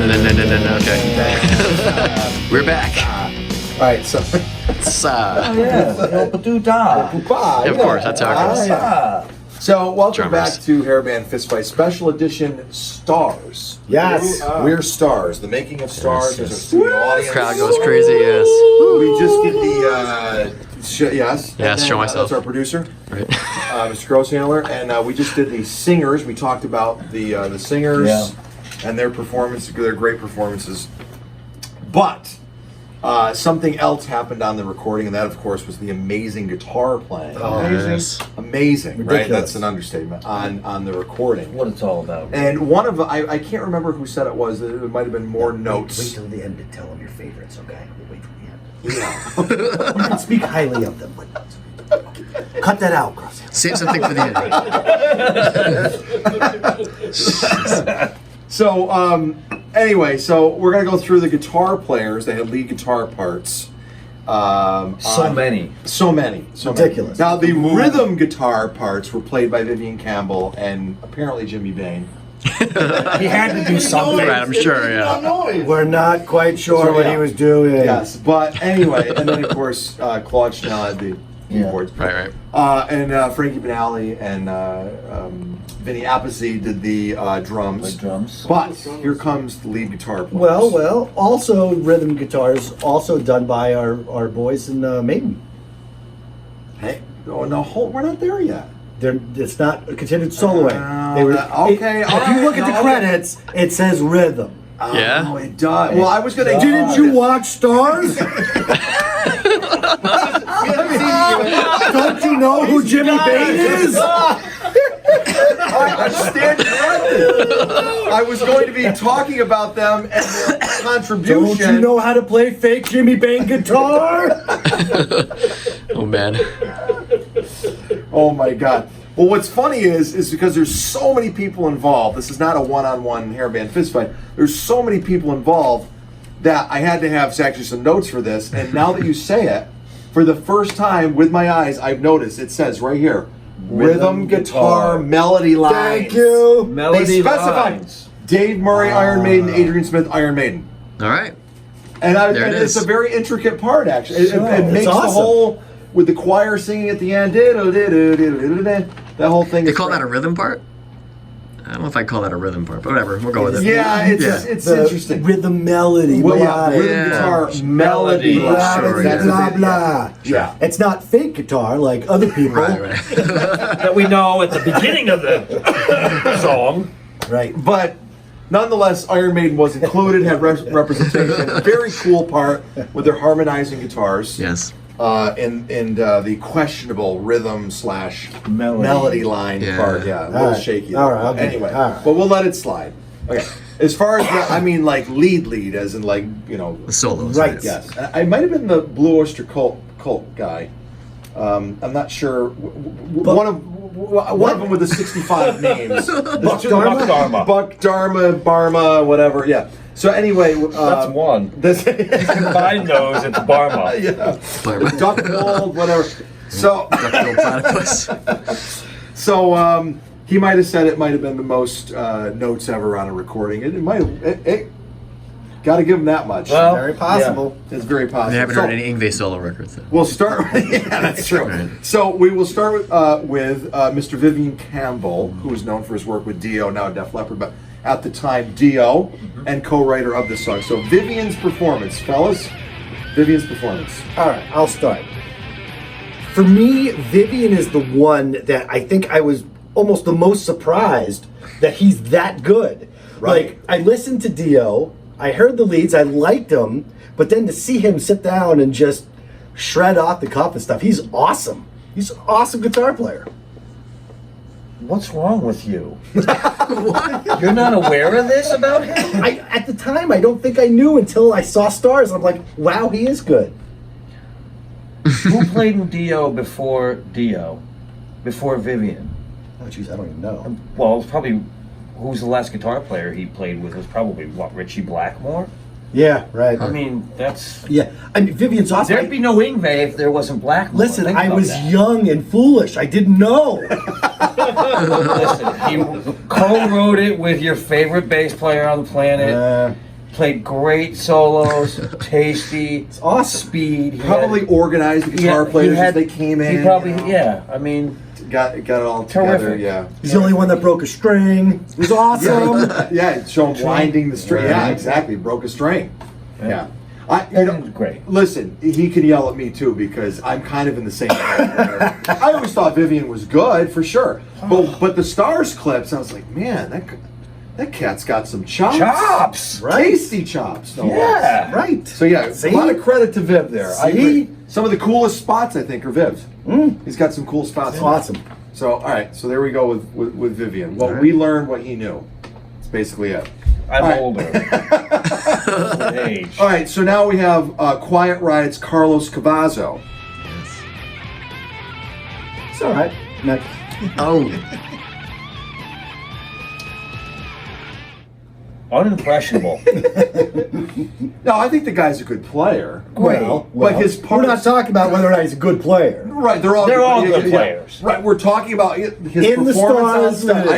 No. Okay. We're back. All right, so. It's, Of course, that's how it goes. So, welcome Drummers. back to Hairband Fistfight Special Edition Stars. Yes. We're Stars. The making of Stars. There's a studio audience. Crowd goes crazy, yes. We just did the, yes. Yes, And then, show myself. That's our producer, Right. Mr. Grosshandler. And we just did the singers. We talked about the singers and their performance. Their great performances. But something else happened on the recording, and that, of course, was the amazing guitar playing. Yes. Amazing, right? Ridiculous. That's an understatement on the recording. What it's all about. And one of I can't remember who said it was. It might have been more notes. Wait till the end to tell them your favorites, okay? Wait till the end. Yeah. You can speak highly of them, but cut that out, Cross. Save something for the end. So anyway, so we're gonna go through the guitar players. They had lead guitar parts. So many. So many. Ridiculous. Now the rhythm guitar parts were played by Vivian Campbell and apparently Jimmy Bain. He had to do something. Right, I'm sure, yeah. We're not quite sure So, what yeah. he was doing. Yes, but anyway, and then of course Claude Chanel had the keyboards. Right. And Frankie Benally and Vinny Appice did the drums. The drums. But here comes the lead guitar players. Well, also rhythm guitars, also done by our boys in Maiden. Hey, oh no, we're not there yet. It's not a continued soloing. They were okay, all if you right, look at the okay. credits, it says rhythm. Yeah? Oh, it does. Well, I was gonna. Didn't you watch Stars? Don't you know who Jimmy Bain is? I stand corrected. I was going to be talking about them and their contribution. Don't you know how to play fake Jimmy Bain guitar? Oh, man. Oh my God. Well, what's funny is because there's so many people involved. This is not a one-on-one hairband fist fight. There's so many people involved that I had to have actually some notes for this. And now that you say it, for the first time with my eyes, I've noticed it says right here, rhythm guitar melody lines. Thank you. Melody They specified lines. Dave Murray, Iron Maiden, Adrian Smith, Iron Maiden. All right. And, There it it's is. a very intricate part, actually. It It's makes the awesome. whole, with the choir singing at the end, that whole thing. They is call that great. a rhythm part? I don't know if I call that a rhythm part, but whatever. We'll go with it. Yeah, it's The interesting. Rhythm melody. Well, yeah, melodic. rhythm Yeah. guitar melody. Blah, Sure, blah, yeah. blah, blah. Yeah. It's not fake guitar like other people. Right. That we know at the beginning of the song. Right. But nonetheless, Iron Maiden was included, had representation. Very cool part with their harmonizing guitars. Yes. And the questionable rhythm / melody line Yeah. part. Yeah, a All little right. shaky. All right, I'll give Anyway, it. All right. but we'll let it slide. Okay. As far as I mean, like lead, as in like The solos. Right. Yes, I might have been the Blue Oyster Cult guy. I'm not sure. One of them with the 65 names. Buck Dharma. Buck Dharma, Barma, whatever. Yeah. So anyway, That's one. This, Combine those, it's Barma. yeah. Barma. Duck mold, whatever. So, Duck-billed platypus. so he might have said it might have been the most notes ever on a recording. It might have. Got to give him that much. Well, Very possible. It's very possible. I haven't So- heard any Yngwie solo records. Though. We'll start. Yeah, that's true. Right. So we will start with Mr. Vivian Campbell, who is known for his work with Dio, now Def Leppard, but at the time Dio, and co-writer of this song. So Vivian's performance, fellas. Vivian's performance. All right, I'll start. For me, Vivian is the one that I think I was almost the most surprised that he's that good. Right. Like, I listened to Dio, I heard the leads, I liked him, but then to see him sit down and just shred off the cuff and stuff, he's awesome. He's an awesome guitar player. What's wrong with you? You're not aware of this about him? At the time, I don't think I knew until I saw Stars. I'm like, wow, he is good. Who played in Dio? Before Vivian? Oh, jeez, I don't even know. Well, it's probably who's the last guitar player he played with was probably what, Richie Blackmore? Yeah, right. I mean, that's Yeah, I mean, Vivian's awesome. there'd be no Yngwie if there wasn't Blackmore. Listen, Think I about was that. young and foolish. I didn't know. Listen, he co-wrote it with your favorite bass player on the planet. Played great solos, tasty, It's awesome. speed. He Probably had- organized the guitar he players had- as they came in. He probably, you know. yeah. I mean, Got it all together. Terrific. Yeah. He's the only one that broke a string. It was awesome. Yeah, show him winding the string. Yeah, Right. exactly. Broke a string. Yeah. Great. Listen, he can yell at me too because I'm kind of in the same boat. I always thought Vivian was good for sure, but the Stars clips, I was like, man, that cat's got some chops. Chops! Tasty chops. No less. Yeah. Right. So yeah, See? a lot of credit to Viv there. I See? agree. Some of the coolest spots I think are Viv's. He's got some cool spots. It's awesome. So all right, so there we go with Vivian. Well, right. we learned what he knew. That's basically it. I'm All right. older. With age. All right, so now we have Quiet Riot's Carlos Cavazo. It's all right. Next. Oh, Unimpressionable. No, I think the guy's a good player. Well, but his we're not talking about whether or not he's a good player. Right, they're all good yeah. players. Right, we're talking about his In the performance on Stars, stage. yeah.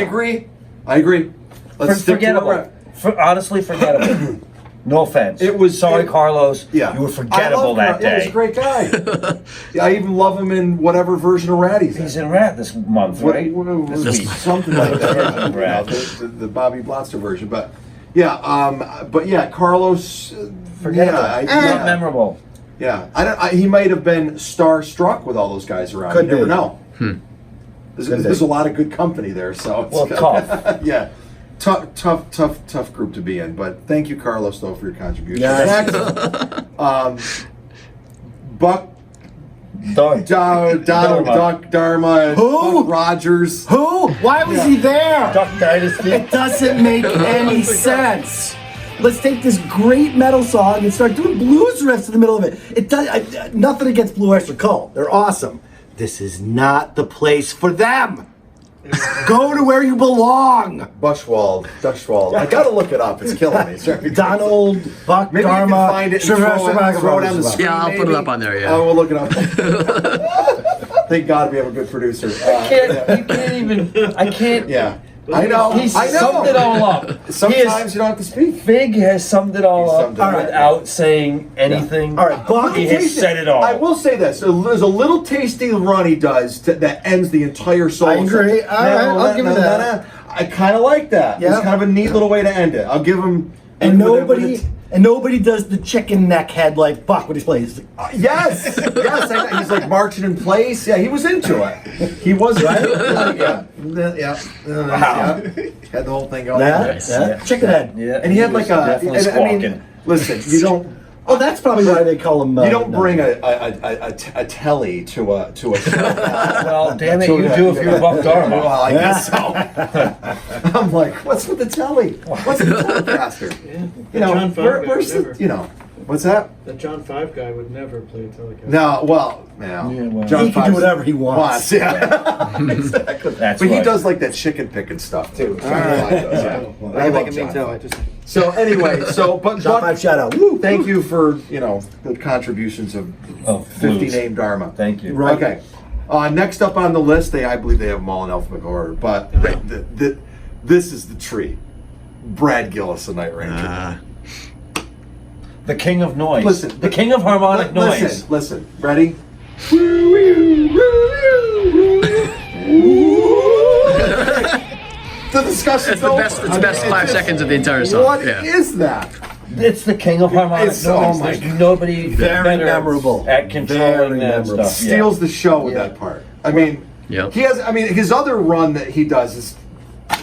I agree. Let's stick to it. Forgettable. Honestly, forgettable. No offense. It was- sorry, Carlos. Yeah, You were I forgettable love that Carl. Yeah, day. he's a great guy. Yeah, I even love him in whatever version of Rat he's in. He's in Rat this month, right? This week. something like that. You know, Rat. the Bobby Blotzer version, but yeah, Carlos. Forgettable. Yeah, Not memorable. Yeah, he might have been starstruck with all those guys around. Could You never be. know. There's be. a lot of good company there, so it's Well, tough. yeah, tough group to be in. But thank you, Carlos, though, for your contribution. Yes. Next, Buck Dharma. Duck Dharma, Who? Buck Rogers. Who? Why was he there? Duck Dynasty. It doesn't make any sense. Let's take this great metal song and start doing blues riffs in the middle of it. It does nothing against Blue Oyster Cult. They're awesome. This is not the place for them. Go to where you belong. Bushwald. I gotta look it up. It's killing me. Sorry. Donald, Buck, Maybe Dharma, you can find it and throw it on the screen. Yeah, I'll put it maybe. up on there, yeah. Oh, we'll look it up. Thank God we have a good producer. You can't even. I can't. Yeah. I know. He's I know. summed it all up. Sometimes you don't have to speak. Fig has summed it all He up summed it up. without saying anything. All right, Buck. He has said it all. I will say this: there's a little tasty run he does that ends the entire solo. I agree. All right, I'll give you that. I kind of like that. Yeah. It's kind of a neat little way to end it. I'll give him. And with it- nobody does the chicken neck head like Buck when he plays. Yes, he's like marching in place. Yeah, he was into it. He was right. Yeah. Wow. Had the whole thing going. Yeah. Chicken head. Yeah, And he had like was a. definitely and, I mean, squawking. listen, you don't. Oh, that's probably why they call him. You don't bring a telly to a show. Well, damn it, you do if you're Buck Dharma. Well, I guess so. I'm like, what's with the telly? What's the telecaster? You know, John Five guy where's would the, never. you know, what's that? The John 5 guy would never play a telecast. No, well, no. Yeah, well. He can do Five's- whatever he wants. Yeah, exactly. That's but he right. does like that chicken picking stuff too. All right. Yeah. Well, I I love can John tell. Five. I just So anyway, but Top 5 shout out. Woo! thank you for the contributions of Oh, 50 blues. name Dharma. Thank you. Right. Okay. Next up on the list, I believe they have them all in alphabetical order, but this is the tree. Brad Gillis, the Night Ranger. The king of noise. Listen, the king of harmonic noise. Listen. Ready? The discussion's It's the best. It's the best 5 seconds of the entire song. What yeah. is that? It's the king of harmonic It's- noise. oh my There's God. nobody Very better memorable. at controlling Very that memorable. stuff. Steals the show with Yeah. that part. I mean, Yep. he has. I mean, his other run that he does is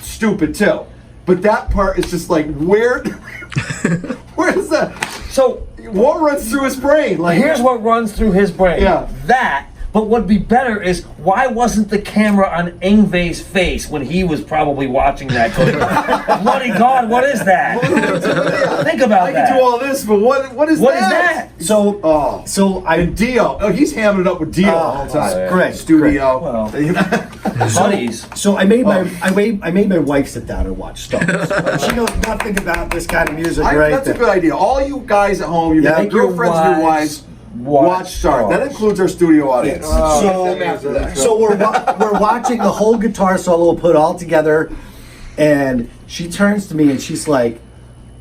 stupid too. But that part is just like where is that? So What runs through his brain? Like here's what runs through his brain. Yeah. That. But what'd be better is why wasn't the camera on Yngwie's face when he was probably watching that? Going, bloody God, what is that? Think about I that. can do all this, but what is What that? is that? So I And Dio. Oh, he's hamming it up with Dio all the time. yeah. Great. Studio. Well, buddies. So I made my wife sit down and watch Stars. She knows nothing about this kind of music, right? That's a good idea. All you guys at home, your Yeah. girlfriends and your wives, watch Stars. That includes our studio audience. So we're watching the whole guitar solo put all together, and she turns to me and she's like,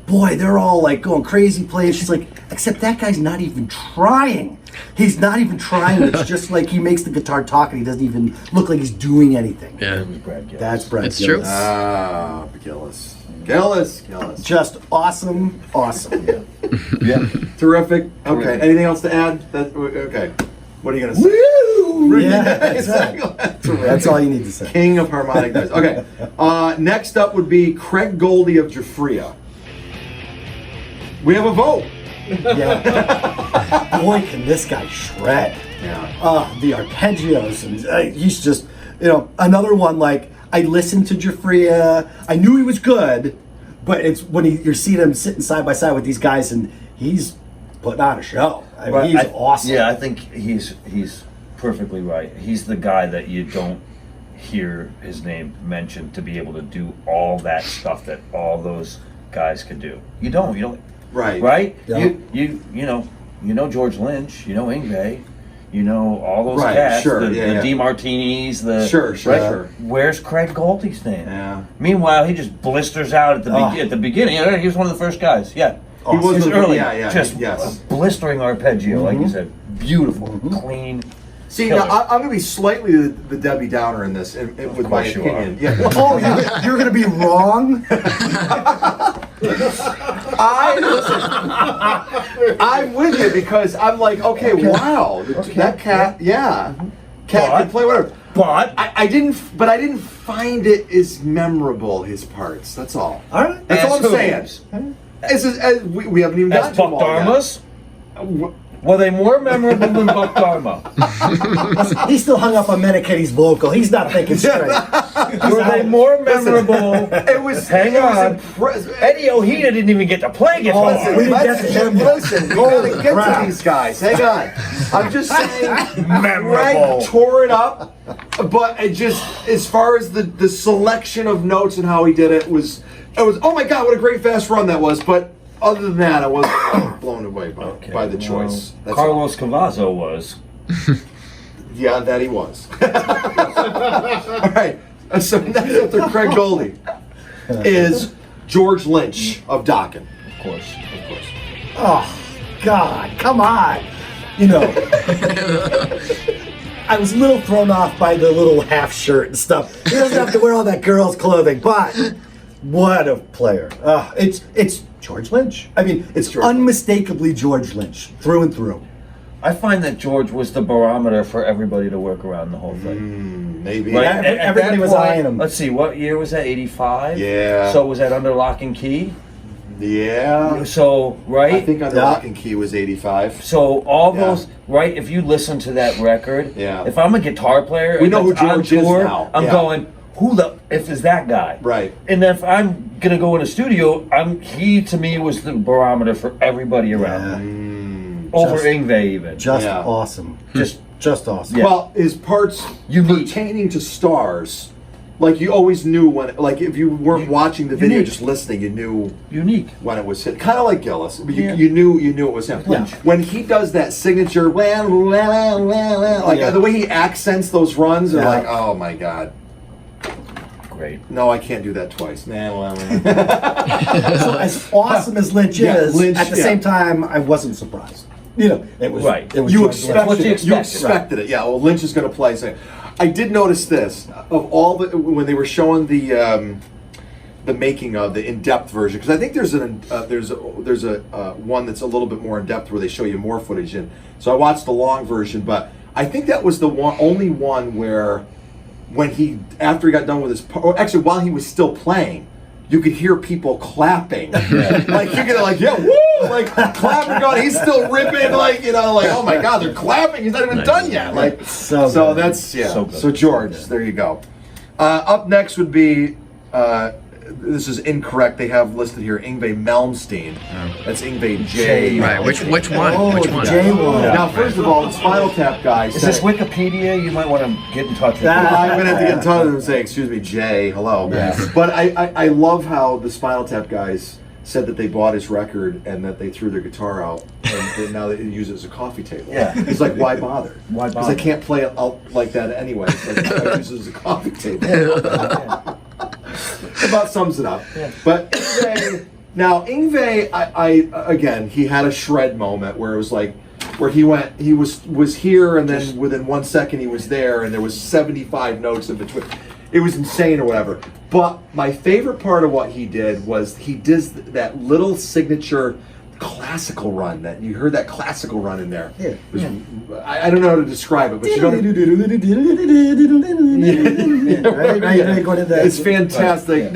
boy, they're all like going crazy playing. She's like, except that guy's not even trying. He's not even trying. It's just like he makes the guitar talk and he doesn't even look like he's doing anything. Yeah. That's Brad It's Gillis. true. Ah, Gillis. Just awesome. Yeah. Terrific. Okay. Anything else to add? Okay. What are you gonna say? Woo! Yeah, exactly. That's all you need to say. King of harmonic noise. Okay. Next up would be Craig Goldy of Jafria. We have a vote. Yeah. Boy, can this guy shred. Yeah. The arpeggios. And he's just, another one like, I listened to Jafria. I knew he was good, but it's when you're seeing him sitting side by side with these guys and he's putting on a show. I mean, he's awesome. Yeah, I think he's perfectly right. He's the guy that you don't hear his name mentioned to be able to do all that stuff that all those guys could do. You don't. Right. Right? Yeah. You know George Lynch, you know Yngwie, you know all those Right, cats, sure, the yeah. DeMartinis, the Sure, right? sure. Where's Craig Goldy's name? Yeah. Meanwhile, he just blisters out at the beginning. He was one of the first guys. Yeah. He was He's the- early. yeah, Just yes. a blistering arpeggio, like you said. Beautiful, clean. See, killer. now I'm going to be slightly the Debbie Downer in this, with my course you opinion. are. Yeah. Oh, you're going to be wrong? I'm with you because I'm like, okay. Wow, that cat, cat can play whatever. But I didn't find it as memorable. His parts. That's all. All right. That's all I'm As saying. As we haven't even gotten as to Buck them all yet. Dharma's, were they more memorable than Buck Dharma? He's still hung up on Menikett's vocal. He's not thinking straight. Were they more memorable? It was. Hang it was on. impressive. Eddie Ojeda didn't even get to play guitar. Oh, we didn't get to him yet. Listen, we gotta Holy get crap. to these guys. Hang on. I'm just saying, Memorable. Greg tore it up, but it just, as far as the selection of notes and how he did it was, oh my God, what a great fast run that was. But other than that, I wasn't blown away by the choice. That's Carlos Cavazo was. Yeah, that he was. All right. So next after Craig Goldy is George Lynch of Dokken. Of course. Oh, God, come on. I was a little thrown off by the little half shirt and stuff. He doesn't have to wear all that girl's clothing, but what a player. It's George Lynch. I mean, it's George unmistakably George Lynch, through and through. I find that George was the barometer for everybody to work around the whole thing. Maybe. Right? Yeah, At everybody that was point, eyeing him. Let's see, what year was that? 85? Yeah. So was that under lock and key? Yeah. So, right? I think Under Lock and Key was 85. So all Yeah. those, right? If you listen to that record, Yeah. if I'm a guitar player, We and know who that's on George is tour, now. I'm Yeah. going, who the if is that guy? Right. And if I'm gonna go in a studio, he to me was the barometer for everybody around, over Just- Yngwie even. Just Yeah. awesome. Just Just awesome. Yeah. Well, his parts Unique. pertaining to stars, like you always knew when, like if you weren't watching the video, Unique. just listening, you knew unique. when it was hit. Kind of like Gillis. But Yeah. you knew it was him. Yeah. When he does that signature, like Yeah. the way he accents those runs, are Yeah. like, oh my God. Great. No, I can't do that twice. So as awesome as Lynch Yeah, is, Lynch, at the yeah. same time, I wasn't surprised. It was Right. It was You George expected Lynch. What you it. You expected. expected it. Yeah. Well, Lynch is going to play. So I did notice this of all the when they were showing the making of the in-depth version, because I think there's a one that's a little bit more in-depth where they show you more footage in. So I watched the long version, but I think that was the only one where when after he got done with his or actually while he was still playing, you could hear people clapping. Like you could like, yeah, woo! Like clapping going, he's still ripping, like, oh my God, they're clapping, he's not even done yet. Like So so good. that's So good. So George, there you go. Up next would be this is incorrect. They have listed here Yngwie Malmsteen. That's Yngwie J. Right. Which one? Oh, Which the one? J one. Now, first of all, the Spinal Tap guys. Is this Wikipedia? You might want to get in touch with That- I'm gonna have to get in touch with them and say, "Excuse me, Jay, hello." Yeah. But I love how the Spinal Tap guys said that they bought his record and that they threw their guitar out and now they use it as a coffee table. Yeah. It's like, why bother? Why Because bother? I can't play it out like that anyway. It's like, I use it as a coffee table. About sums it up. Yeah. But Yngwie Now Yngwie, I again, he had a shred moment where it was like, where he was here, and then within 1 second he was there, and there was 75 notes in between. It was insane or whatever. But my favorite part of what he did was he did that little signature classical run. That you heard that classical run in there. Yeah. I don't know how to describe it, but you don't. It's fantastic.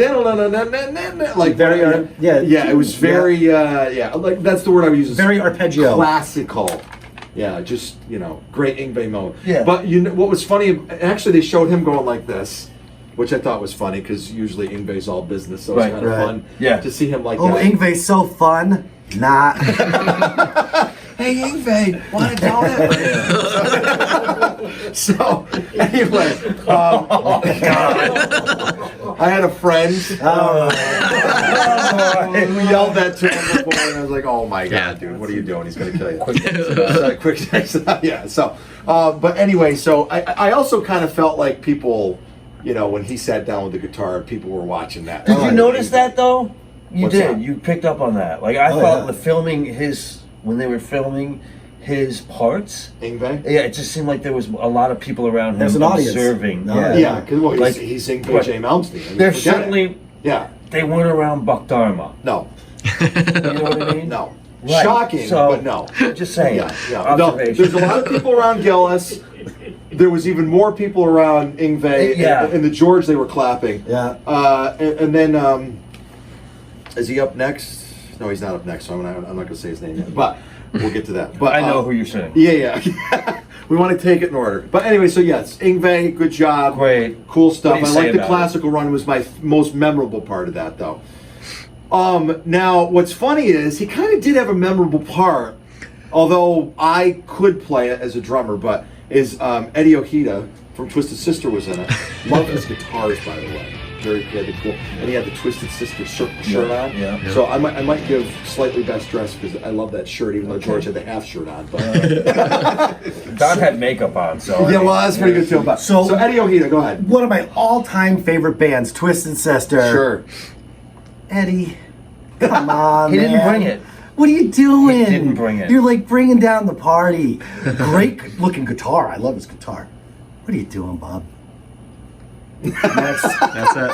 Like Very yeah. It was very like that's the word I would use. Very arpeggio. Classical. Yeah, just great Yngwie moment. Yeah. But what was funny? Actually, they showed him going like this, which I thought was funny because usually Yngwie's all business, so it's kind of fun. Yeah. To see him like Oh, that. Yngwie's so fun. Nah. Hey Yngwie, want to donut? So anyway, I had a friend. We yelled that to him before, and I was like, "Oh my god, dude, what are you doing? He's gonna kill you." Quick text. Yeah. So, but anyway, so I also kind of felt like people, when he sat down with the guitar, people were watching that. Did you notice that though? You What's did. that? You picked up on that. Like I felt when they were filming his parts. Yngwie? Yeah, it just seemed like there was a lot of people around him There's an audience. observing. No, Yeah, because Like, he's Yngwie right. J. Malmsteen. I mean, They're forget it. certainly. Yeah. They weren't around Buck Dharma. No. You know what I mean? No. Right. Shocking, So, but no. Just saying. Yeah. No, Observation. there's a lot of people around Gillis. There was even more people around Yngwie. Yeah. And the George, they were clapping. Yeah. And then, is he up next? No, he's not up next, so I'm not going to say his name yet. But we'll get to that. But I know who you're saying. Yeah. We want to take it in order. But anyway, so yes, Yngwie, good job. Great. Cool stuff. What do you I say like the about classical run. It was my most memorable part of that, though. Now, what's funny is he kind of did have a memorable part, although I could play it as a drummer, but is Eddie Ojeda from Twisted Sister was in it. Love his guitars, by the way. Very cool. And he had the Twisted Sister shirt on. Yeah. So I might give slightly best dressed because I love that shirt, even though George had the half shirt on. But Don had makeup on, so. yeah, well, that's pretty good too. But, So- so Eddie Ojeda, go ahead. One of my all-time favorite bands, Twisted Sister. Sure. Eddie, come on, He didn't man. bring it. What are you doing? He didn't bring it. You're like bringing down the party. Great looking guitar. I love his guitar. What are you doing, Bob? Next. That's it.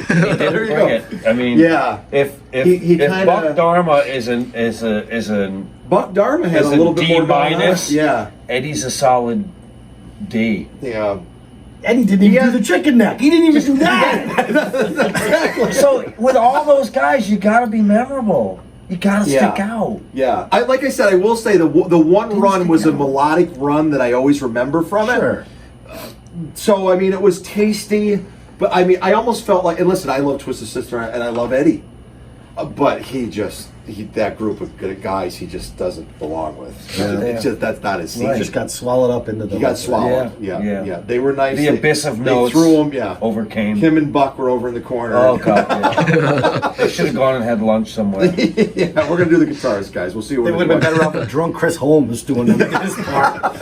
He didn't There you bring go. it. I mean, Yeah. If He kinda- Buck Dharma is an Buck Dharma had As a a little bit D more going on. minus? Yeah. Eddie's a solid D. Yeah. Eddie didn't even do the chicken neck. He didn't even do that. So with all those guys, you gotta be memorable. You gotta Yeah. stick out. Yeah. Like I said, I will say the one run was a melodic run that I always remember from it. Sure. So, I mean, it was tasty, but I mean, I almost felt like, and listen, I love Twisted Sister and I love Eddie, but that group of good guys, he just doesn't belong with. It's just, that's not his scene. He just got swallowed up into the. He got swallowed. Yeah, Yeah. yeah. They were nice. The abyss of they notes threw him, overcame. Him and Buck were over in the corner. Oh god, yeah. They should have gone and had lunch somewhere. Yeah, we're going to do the guitars, guys. We'll see what They would have been better off with drunk Chris Holmes doing this part.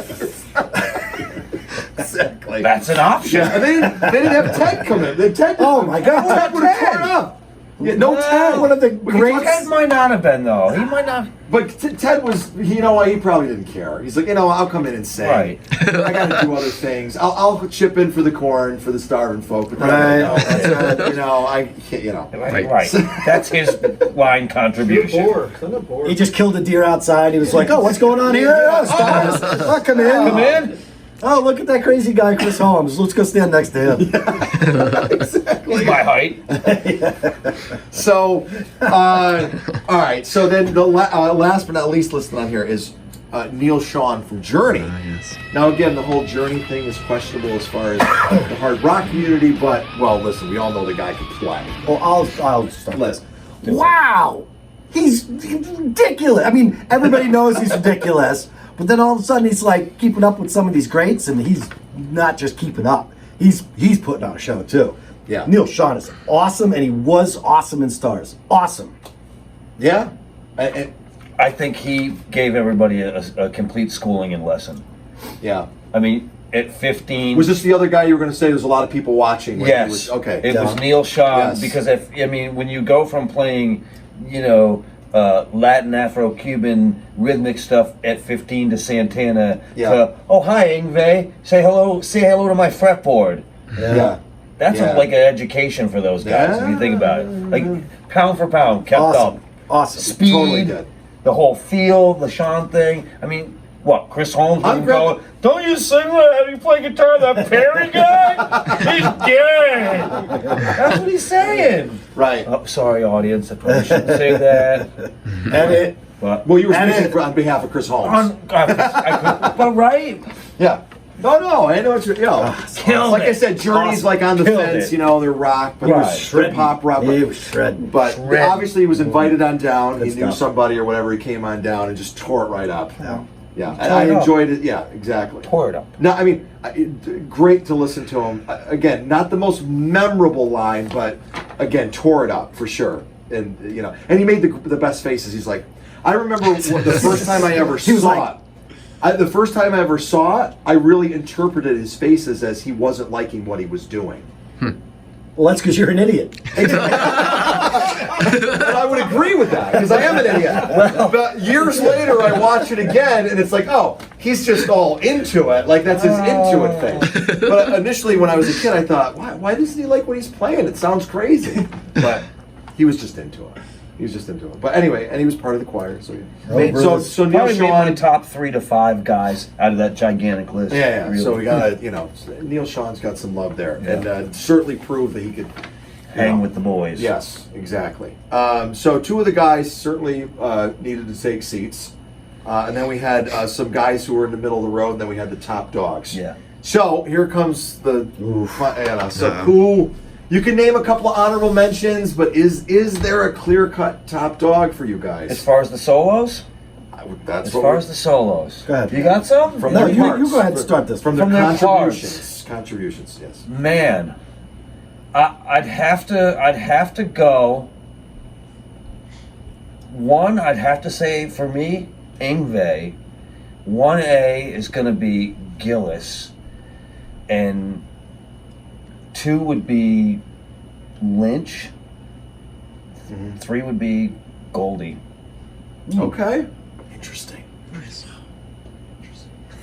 Exactly. That's an option. Yeah, and they didn't have Ted come in. Oh my God. Ted would have torn up. Yeah, no Ted. One of the Ted greats. might not have been though. He might not. But Ted was, you know what? He probably didn't care. He's like, I'll come in and sing. Right. I got to do other things. I'll chip in for the corn for the starving folk. But Right. I can't. Right. That's his line contribution. You're bored. He just killed a deer outside. He was like, "Oh, what's going on here? Oh, stars. Oh, come in. Come in. Oh, look at that crazy guy, Chris Holmes. Let's go stand next to him." He's my height. So, all right. So then the last but not least listed on here is Neil Shawn from Journey. Yes. Now again, the whole Journey thing is questionable as far as the hard rock community, but well, listen, we all know the guy can play. Well, I'll start this. Wow, he's ridiculous. I mean, everybody knows he's ridiculous, but then all of a sudden he's like keeping up with some of these greats, and he's not just keeping up. He's putting on a show too. Yeah. Neil Shawn is awesome, and he was awesome in Stars. Awesome. Yeah. And I think he gave everybody a complete schooling and lesson. yeah. I mean, at 15. Was this the other guy you were going to say? There's a lot of people watching. When Yes. he was, okay. It was Neil Shawn Yes. because when you go from playing Latin, Afro-Cuban rhythmic stuff at 15 to Santana. Yeah. To, oh, hi, Yngwie. Say hello to my fretboard. Yeah. That's Yeah. like an education for those guys, if you think about it. Like, pound for pound, kept Awesome. up. Awesome. Speed, Totally did. the whole feel, the Shawn thing. I mean, what, Chris Holmes I'm would go, don't you sing that? You play guitar, that Perry guy? He's gay. That's what he's saying. Right. Oh, sorry, audience. I probably shouldn't say that. Edit. But, Well, you were speaking on behalf of Chris Holmes. but right? Yeah. No, I know what you're, Killed like it. I said, Journey's like on the Killed fence, it. they're rock, but Right. they're pop rock. He was shredding. But Shredding. obviously he was invited on down. Good He knew stuff. somebody or whatever. He came on down and just tore it right up. Yeah. Yeah, and Tore I it up. enjoyed it. Yeah, exactly. Tore it up. No, I mean, great to listen to him. Again, not the most memorable line, but again, tore it up for sure. And and he made the best faces. He's like, I remember the first time I ever He was saw like- it. The first time I ever saw it, I really interpreted his faces as he wasn't liking what he was doing. Well, that's because you're an idiot. And I would agree with that because I am an idiot. But years later, I watch it again, and it's like, oh, he's just all into it. Like that's his into it thing. But initially, when I was a kid, I thought, why doesn't he like what he's playing? It sounds crazy. But he was just into it. He was just into it. But anyway, and he was part of the choir. So so Neil Probably made my Shawn. top 3 to 5 guys out of that gigantic list. Yeah. Really. So we got Neil Shawn's got some love there, Yeah. and certainly proved that he could Hang with the boys. Yes, exactly. So 2 of the guys certainly needed to take seats. And then we had some guys who were in the middle of the road, and then we had the top dogs. Yeah. So here comes the who you can name a couple of honorable mentions, but is there a clear-cut top dog for you guys? As far as the solos? That's As what far we- as the solos. Go ahead. You got some? From No, their you parts. go ahead and start this. From From their their contributions. Contributions, yes. Man, I'd have to go. One, I'd have to say for me, Yngwie. 1A is going to be Gillis, and 2 would be Lynch. 3 would be Goldy. Okay. Interesting.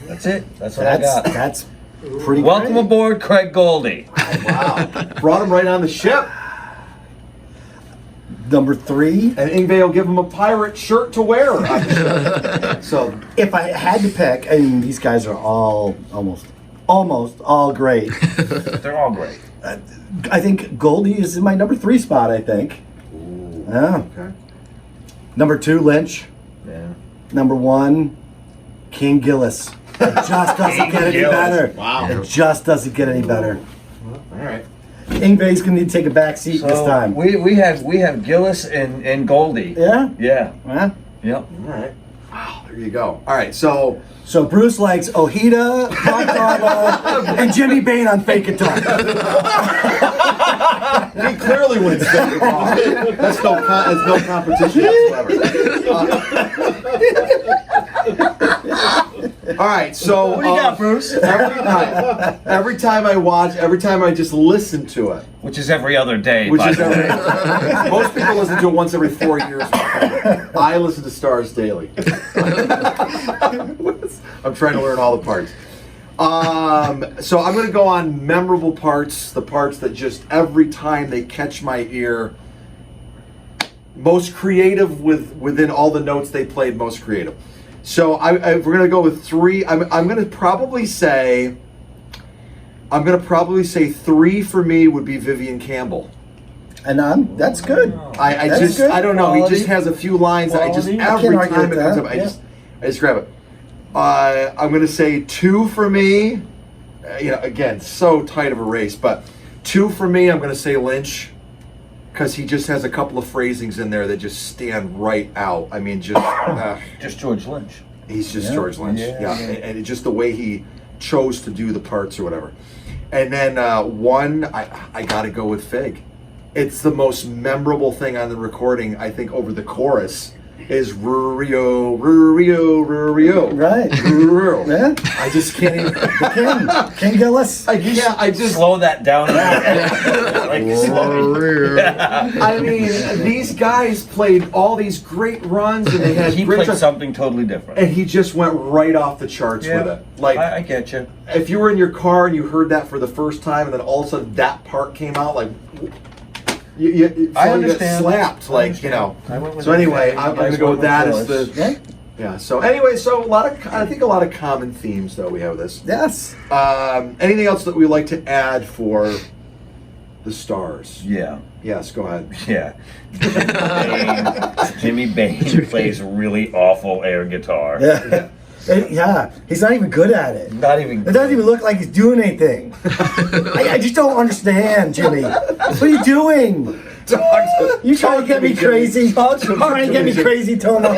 That's it. That's what I got. That's pretty Welcome great. aboard, Craig Goldy. Wow. Brought him right on the ship. Number 3. And Yngwie will give him a pirate shirt to wear. on the ship. So If I had to pick, I mean, these guys are all almost all great. They're all great. I think Goldy is in my number 3 spot, I think. Yeah. okay. Number 2, Lynch. Yeah. Number 1, King Gillis. It just doesn't get any Gillis. better. Wow. It just doesn't get any better. All right. Yngwie's gonna need to take a back seat this time. We have Gillis and Goldy. Yeah? Yeah. Huh? Yep. All right. Wow. There you go. All right. So So Bruce likes Ojeda, Bob Darbo, and Jimmy Bain on fake guitar. he clearly wins. That's no competition whatsoever. All right. So What do you got, Bruce? every time I just listen to it, Which is every other day. which by is the way. most people listen to it once every 4 years. I listen to Stars daily. I'm trying to learn all the parts. So I'm going to go on memorable parts, the parts that just every time they catch my ear, most creative within all the notes they played, most creative. So we're going to go with 3. I'm going to probably say 3 for me would be Vivian Campbell. And that's good. That's good. I don't know. Quality. He just has a few lines that I just Quality. I every can't argue time with it comes that, up, yeah. I just grab it. I'm gonna say 2 for me. Again, so tight of a race, but 2 for me. I'm gonna say Lynch, because he just has a couple of phrasings in there that just stand right out. I mean, Just George Lynch. he's just Yeah. George Lynch. Yeah. And it's just the way he chose to do the parts or whatever. And then 1, I got to go with Fig. It's the most memorable thing on the recording, I think, over the chorus. is Rurio. Right. Rurio. Yeah. I just can't even. King Gillis. I just. Slow that down. I mean, these guys played all these great runs, and they had He great played runs, something totally different. and he just went right off the charts with it. Like, I get you. if you were in your car and you heard that for the first time, and then all of a sudden that part came out, like. You I get understand. slapped, I like, understand. you know. I went with So that. anyway, You I'm guys gonna go with went that with as the. Yeah. Yeah. So anyway, so I think a lot of common themes though we have with this. Yes. Anything else that we like to add for the stars? Yeah. Yes, go ahead. Yeah. Jimmy Bain plays really awful air guitar. Yeah. Yeah. He's not even good at it. Not even. It doesn't even look like he's doing anything. I just don't understand, Jimmy. What are you doing? You trying to get me crazy? You trying to get me crazy, Toma?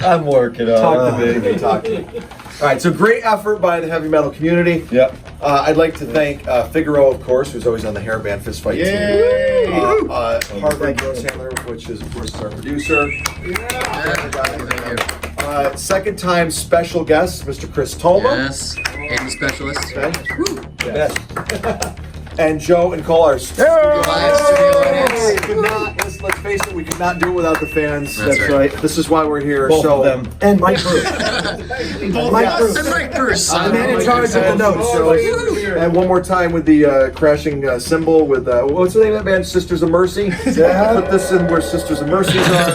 I'm working on Talk to me. Talk to me. All right, so great effort by the heavy metal community. Yep. I'd like to thank Figaro, of course, who's always on the Hairband Fistfight Yay! team. Harvard Rose Handler, which is, of course, our producer. Second time special guest, Mr. Chris Toma. Yes. Aiden specialist. Okay. Yes. And Joe and Cole, our studio Live studio audience. audience. We could not, let's face it, we could not do it without the fans. That's right. This is why we're here. Both so, of them. And Mike Bruce. Mike Bruce. And Mike Bruce. The man in charge of the notes. And one more time with the crashing cymbal with, what's the name of that band? Sisters of Mercy? Yeah. Put this in where Sisters of Mercy are.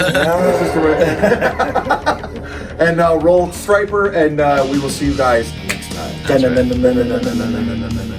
And roll Stryper, and we will see you guys next time. That's right.